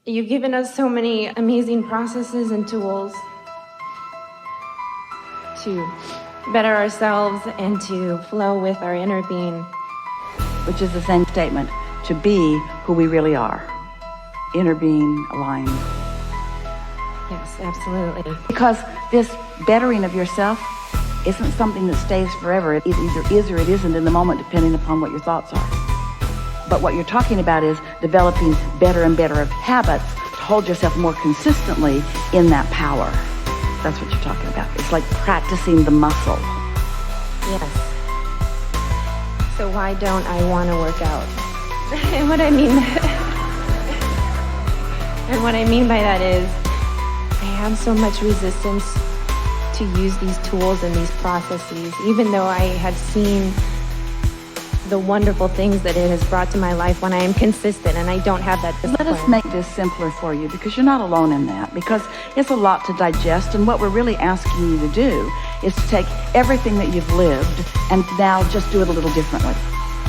You've given us so many amazing processes and tools to better ourselves and to flow with our inner being. Which is the same statement, to be who we really are. Inner being, aligned. Yes, absolutely. Because this bettering of yourself isn't something that stays forever. It either is or it isn't in the moment, depending upon what your thoughts are. But what you're talking about is developing better and better habits to hold yourself more consistently in that power. That's what you're talking about. It's like practicing the muscle. Yes. So why don't I want to work out? And what I mean by that is I have so much resistance to use these tools and these processes, even though I have seen the wonderful things that it has brought to my life when I am consistent and I don't have that discipline. Let us make this simpler for you, because you're not alone in that, because it's a lot to digest, and what we're really asking you to do is to take everything that you've lived and now just do it a little differently.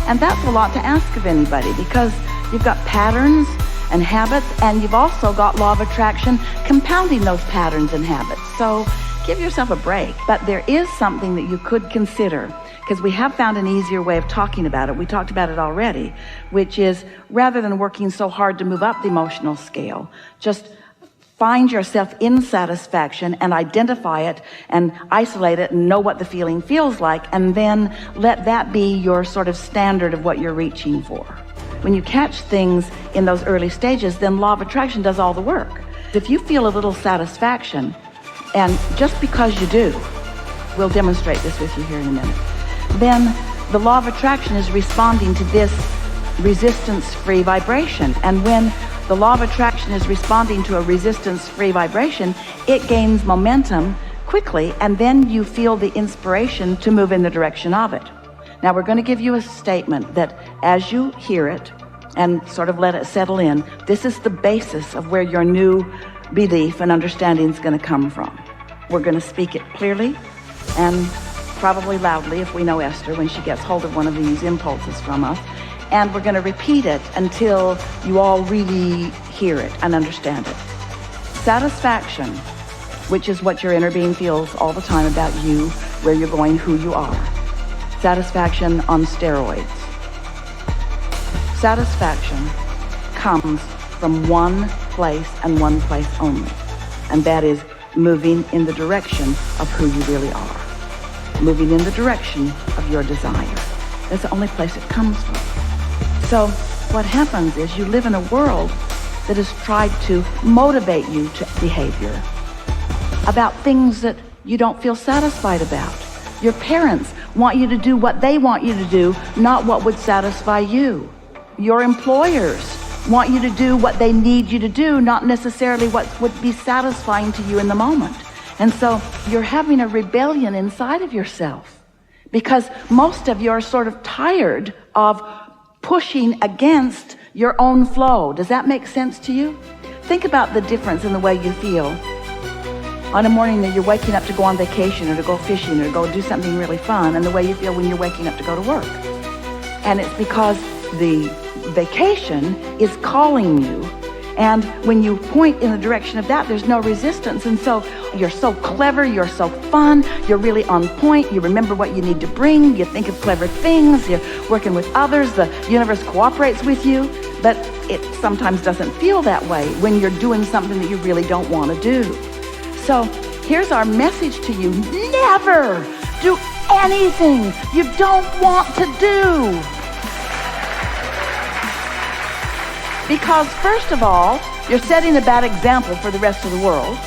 And that's a lot to ask of anybody, because you've got patterns and habits, and you've also got law of attraction compounding those patterns and habits. So give yourself a break. But there is something that you could consider, because we have found an easier way of talking about it. We talked about it already, which is rather than working so hard to move up the emotional scale, just find yourself in satisfaction and identify it and isolate it and know what the feeling feels like, and then let that be your sort of standard of what you're reaching for. When you catch things in those early stages, then law of attraction does all the work. If you feel a little satisfaction, and just because you do, we'll demonstrate this with you here in a minute, then the law of attraction is responding to this resistance-free vibration. And when the law of attraction is responding to a resistance-free vibration, it gains momentum quickly, and then you feel the inspiration to move in the direction of it. Now we're going to give you a statement that as you hear it and sort of let it settle in, this is the basis of where your new belief and understanding is going to come from. We're going to speak it clearly and probably loudly, if we know Esther, when she gets hold of one of these impulses from us. And we're going to repeat it until you all really hear it and understand it. Satisfaction, which is what your inner being feels all the time about you, where you're going, who you are. Satisfaction on steroids. Satisfaction comes from one place and one place only, and that is moving in the direction of who you really are. Moving in the direction of your desire. That's the only place it comes from. So what happens is you live in a world that has tried to motivate you to behavior about things that you don't feel satisfied about. Your parents want you to do what they want you to do, not what would satisfy you. Your employers want you to do what they need you to do, not necessarily what would be satisfying to you in the moment. And so you're having a rebellion inside of yourself, because most of you are sort of tired of pushing against your own flow. Does that make sense to you? Think about the difference in the way you feel on a morning that you're waking up to go on vacation or to go fishing or to go do something really fun, and the way you feel when you're waking up to go to work. And it's because the vacation is calling you, and when you point in the direction of that, there's no resistance. And so you're so clever, you're so fun, you're really on point, you remember what you need to bring, you think of clever things, you're working with others, the universe cooperates with you. But it sometimes doesn't feel that way when you're doing something that you really don't want to do. So here's our message to you: never do anything you don't want to do. Because first of all, you're setting a bad example for the rest of the world.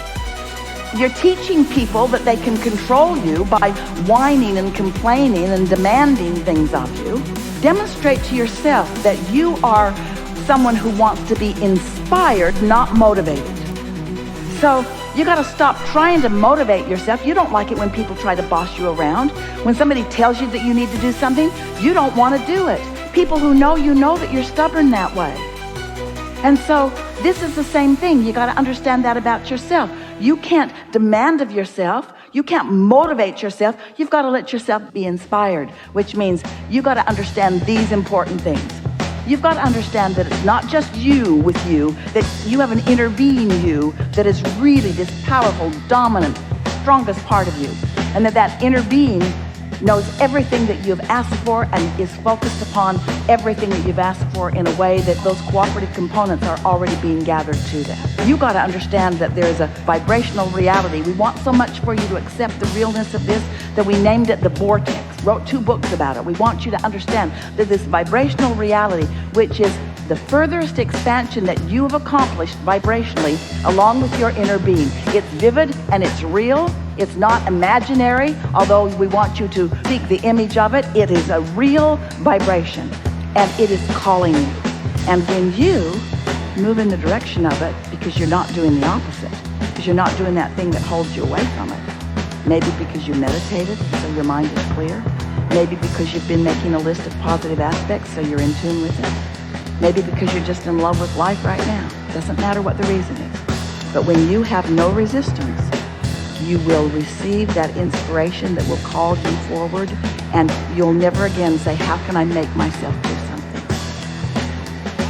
You're teaching people that they can control you by whining and complaining and demanding things of you. Demonstrate to yourself that you are someone who wants to be inspired, not motivated. So you got to stop trying to motivate yourself. You don't like it when people try to boss you around. When somebody tells you that you need to do something, you don't want to do it. People who know you know that you're stubborn that way. And so this is the same thing. You got to understand that about yourself. You can't demand of yourself. You can't motivate yourself. You've got to let yourself be inspired, which means you got to understand these important things. you've got to understand that it's not just you with you, that you have an inner being you that is really this powerful, dominant, strongest part of you. And that inner being knows everything that you've asked for and is focused upon everything that you've asked for in a way that those cooperative components are already being gathered to that. You've got to understand that there is a vibrational reality. We want so much for you to accept the realness of this that we named it the vortex, wrote 2 books about it. We want you to understand that this vibrational reality, which is the furthest expansion that you have accomplished vibrationally along with your inner being. It's vivid and it's real. It's not imaginary, although we want you to seek the image of it. It is a real vibration, and it is calling you. And when you move in the direction of it, because you're not doing the opposite, because you're not doing that thing that holds you away from it, maybe because you meditated, so your mind is clear, maybe because you've been making a list of positive aspects, so you're in tune with it, maybe because you're just in love with life right now. Doesn't matter what the reason is. But when you have no resistance, you will receive that inspiration that will call you forward, and you'll never again say, how can I make myself do something?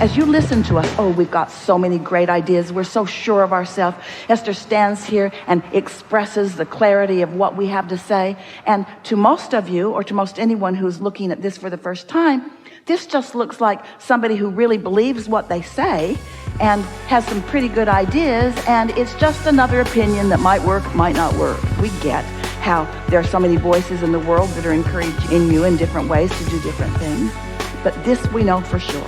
As you listen to us, oh, we've got so many great ideas. We're so sure of ourselves. Esther stands here and expresses the clarity of what we have to say. And to most of you, or to most anyone who's looking at this for the first time, this just looks like somebody who really believes what they say and has some pretty good ideas, and it's just another opinion that might work, might not work. We get how there are so many voices in the world that are encouraging you in different ways to do different things. But this we know for sure.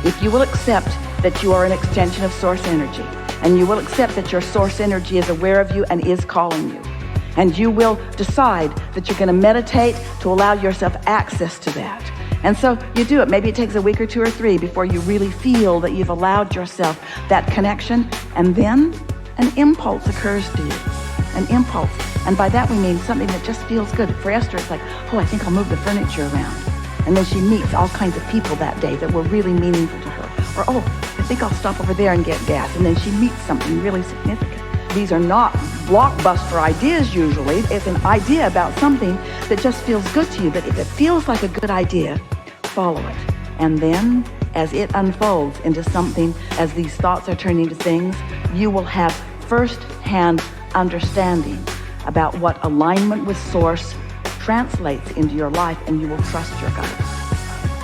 If you will accept that you are an extension of source energy, and you will accept that your source energy is aware of you and is calling you, and you will decide that you're going to meditate to allow yourself access to that. And so you do it. Maybe it takes a week or 2 or 3 before you really feel that you've allowed yourself that connection. And then an impulse occurs to you. An impulse. And by that we mean something that just feels good. For Esther, it's like, oh, I think I'll move the furniture around. And then she meets all kinds of people that day that were really meaningful to her. Or, oh, I think I'll stop over there and get gas. And then she meets something really significant. These are not blockbuster ideas usually. It's an idea about something that just feels good to you. But if it feels like a good idea, follow it. And then as it unfolds into something, as these thoughts are turning to things, you will have first-hand understanding about what alignment with source translates into your life, and you will trust your gut.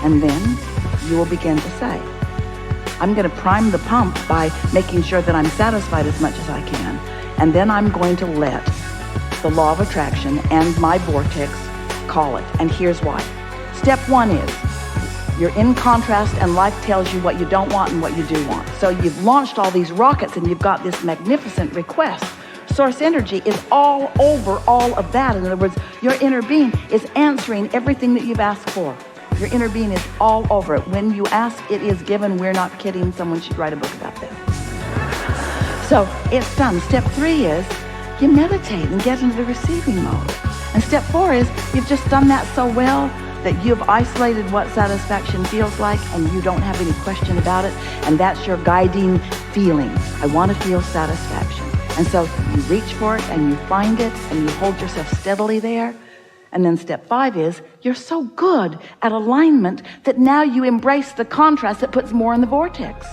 And then you will begin to say, I'm going to prime the pump by making sure that I'm satisfied as much as I can. And then I'm going to let the law of attraction and my vortex call it. And here's why. Step 1 is you're in contrast, and life tells you what you don't want and what you do want. So you've launched all these rockets and you've got this magnificent request. Source energy is all over all of that. In other words, your inner being is answering everything that you've asked for. Your inner being is all over it. When you ask, it is given. We're not kidding. Someone should write a book about that. So it's done. Step 3 is you meditate and get into the receiving mode. And step 4 is you've just done that so well that you've isolated what satisfaction feels like, and you don't have any question about it. And that's your guiding feeling. I want to feel satisfaction. And so you reach for it and you find it and you hold yourself steadily there. And then step 5 is you're so good at alignment that now you embrace the contrast that puts more in the vortex.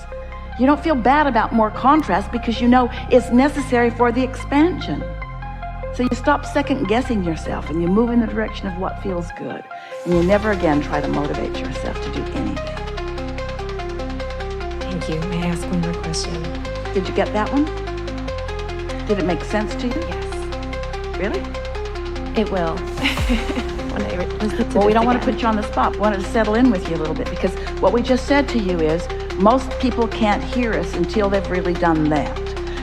You don't feel bad about more contrast because you know it's necessary for the expansion. So you stop second guessing yourself and you move in the direction of what feels good. And you never again try to motivate yourself to do anything. Thank you. May I ask one more question? Did you get that one? Did it make sense to you? Yes. Really? It will. Well, we don't want to put you on the spot. We wanted to settle in with you a little bit, because what we just said to you is most people can't hear us until they've really done that.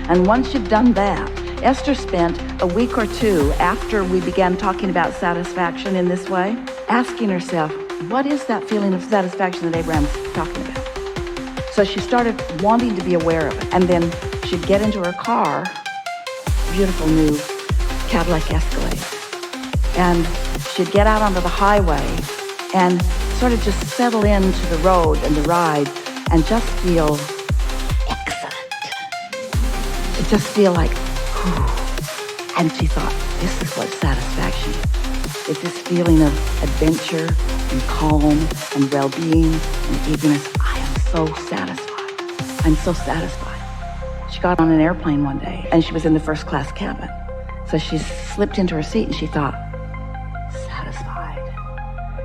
And once you've done that, Esther spent a week or 2 after we began talking about satisfaction in this way, asking herself, what is that feeling of satisfaction that Abraham's talking about? So she started wanting to be aware of it. And then she'd get into her car, beautiful new Cadillac Escalade, and she'd get out onto the highway and sort of just settle into the road and the ride and just feel excellent. It just feel like, whew. And she thought, this is what satisfaction is. It's this feeling of adventure and calm and well-being and eagerness. I am so satisfied. I'm so satisfied. She got on an airplane one day, and she was in the first class cabin. So she slipped into her seat, and she thought, satisfied.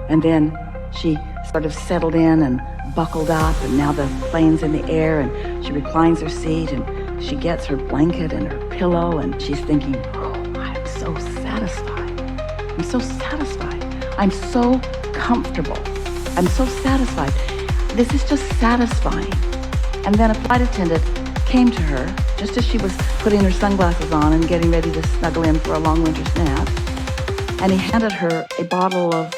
And then she sort of settled in and buckled up, and now the plane's in the air, and she reclines her seat, and she gets her blanket and her pillow, and she's thinking, oh, I am so satisfied. I'm so satisfied. I'm so comfortable. I'm so satisfied. This is just satisfying. And then a flight attendant came to her just as she was putting her sunglasses on and getting ready to snuggle in for a long winter's nap. And he handed her a bottle of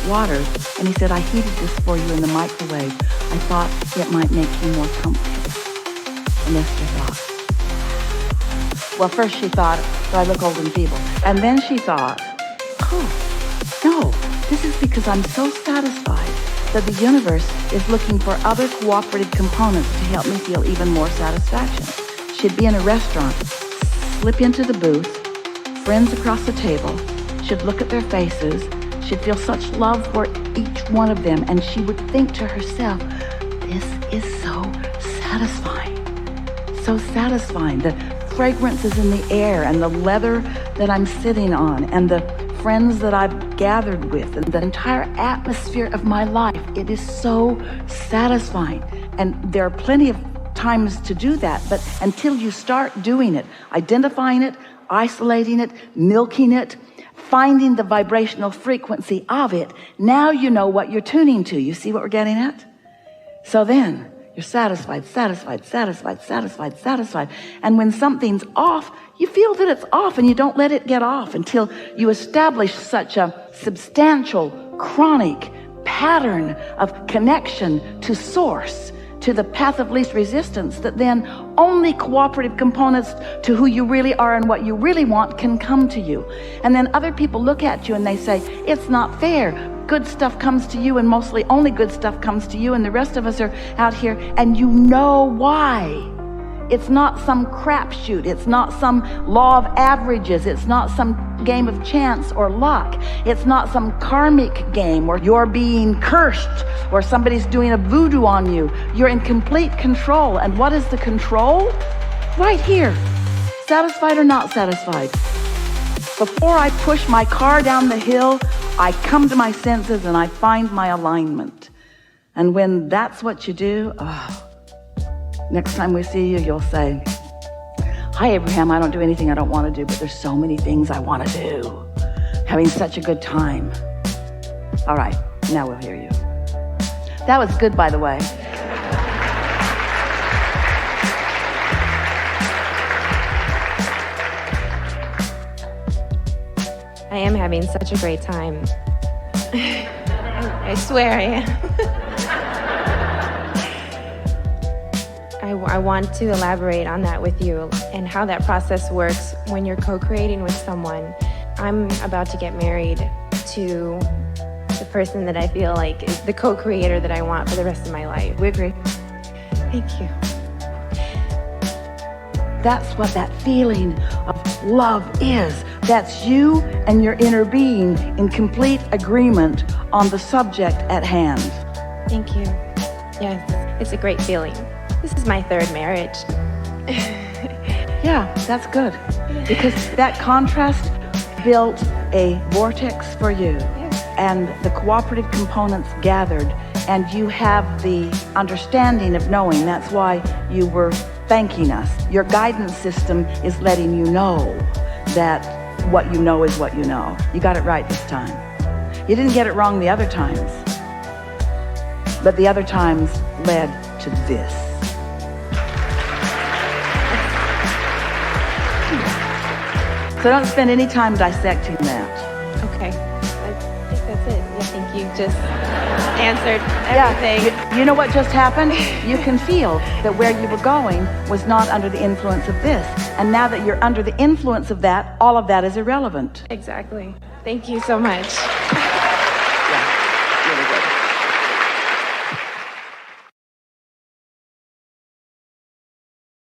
water, and he said, I heated this for you in the microwave. I thought it might make you more comfortable. And Esther thought, well, first she thought, do I look old and feeble? And then she thought, oh, no, this is because I'm so satisfied that the universe is looking for other cooperative components to help me feel even more satisfaction. She'd be in a restaurant, slip into the booth, friends across the table, she'd look at their faces, she'd feel such love for each one of them, and she would think to herself, this is so satisfying. So satisfying. The fragrances in the air and the leather that I'm sitting on and the friends that I've gathered with and the entire atmosphere of my life. It is so satisfying. And there are plenty of times to do that, but until you start doing it, identifying it, isolating it, milking it, finding the vibrational frequency of it, now you know what you're tuning to. You see what we're getting at? So then you're satisfied, satisfied, satisfied, satisfied, satisfied. And when something's off, you feel that it's off, and you don't let it get off until you establish such a substantial, chronic pattern of connection to source, to the path of least resistance, that then only cooperative components to who you really are and what you really want can come to you. And then other people look at you and they say, it's not fair. Good stuff comes to you, and mostly only good stuff comes to you, and the rest of us are out here, and you know why. It's not some crapshoot. It's not some law of averages. It's not some game of chance or luck. It's not some karmic game where you're being cursed or somebody's doing a voodoo on you. You're in complete control. And what is the control? Right here. Satisfied or not satisfied? Before I push my car down the hill, I come to my senses and I find my alignment. And when that's what you do, next time we see you, you'll say, hi, Abraham, I don't do anything I don't want to do, but there's so many things I want to do. Having such a good time. All right, now we'll hear you. That was good, by the way. I am having such a great time. I swear I am. I want to elaborate on that with you and how that process works when you're co-creating with someone. I'm about to get married to the person that I feel like is the co-creator that I want for the rest of my life. We agree. Thank you. That's what that feeling of love is. That's you and your inner being in complete agreement on the subject at hand. Thank you. Yes, it's a great feeling. This is my third marriage. Yeah, that's good. Because that contrast built a vortex for you. Yes. And the cooperative components gathered, and you have the understanding of knowing. That's why you were thanking us. Your guidance system is letting you know that what you know is what you know. You got it right this time. You didn't get it wrong the other times. But the other times led to this. So don't spend any time dissecting that. Okay. I think that's it. I think you just answered everything. Yeah. You know what just happened? You can feel that where you were going was not under the influence of this. And now that you're under the influence of that, all of that is irrelevant. Exactly. Thank you so much.